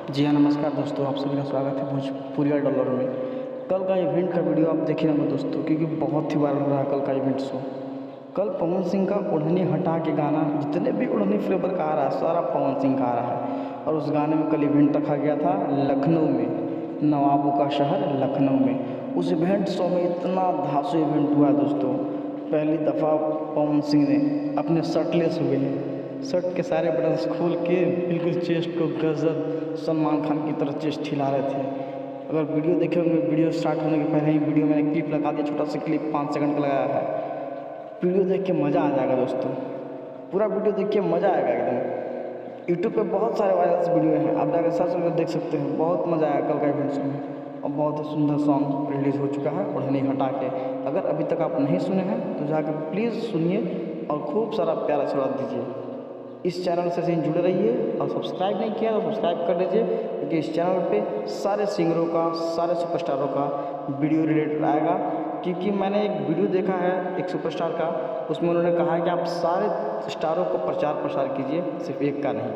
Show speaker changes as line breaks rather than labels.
जी हाँ, नमस्कार दोस्तों, आप सभी का स्वागत है भोजपुरिया डॉलर में। कल का इवेंट का वीडियो आप देखिए ना दोस्तों, क्योंकि बहुत ही वायरल हो रहा है कल का इवेंट शो। कल पवन सिंह का ओढ़नी हटा के गाना, जितने भी ओढ़नी फ्लेवर का आ रहा है सारा पवन सिंह का आ रहा है। और उस गाने में कल इवेंट रखा गया था लखनऊ में, नवाबों का शहर लखनऊ में। उस इवेंट शो में इतना धांसू इवेंट हुआ है दोस्तों। पहली दफ़ा पवन सिंह ने अपने शर्टलेस हुए हैं, शर्ट के सारे बटन्स खोल के बिल्कुल चेस्ट को गजब सलमान खान की तरह चेस्ट हिला रहे थे। अगर वीडियो देखे होंगे, वीडियो स्टार्ट होने के पहले ही वीडियो मैंने क्लिप लगा दिया, छोटा सा क्लिप 5 सेकंड का लगाया है। वीडियो देख के मज़ा आ जाएगा दोस्तों, पूरा वीडियो देख के मज़ा आएगा एकदम। यूट्यूब पे बहुत सारे वायरल वीडियो हैं, आप जाकर सर्च करके देख सकते हैं। बहुत मज़ा आया कल का इवेंट्स में, और बहुत ही सुंदर सॉन्ग रिलीज़ हो चुका है ओढ़नी हटा के। अगर अभी तक आप नहीं सुने हैं तो जाकर प्लीज़ सुनिए और खूब सारा प्यार आशीर्वाद दीजिए। इस चैनल से जुड़े रहिए, और सब्सक्राइब नहीं किया तो सब्सक्राइब कर लीजिए, क्योंकि इस चैनल पे सारे सिंगरों का, सारे सुपरस्टारों का वीडियो रिलेटेड आएगा। क्योंकि मैंने एक वीडियो देखा है एक सुपरस्टार का, उसमें उन्होंने कहा है कि आप सारे स्टारों को प्रचार प्रसार कीजिए, सिर्फ एक का नहीं।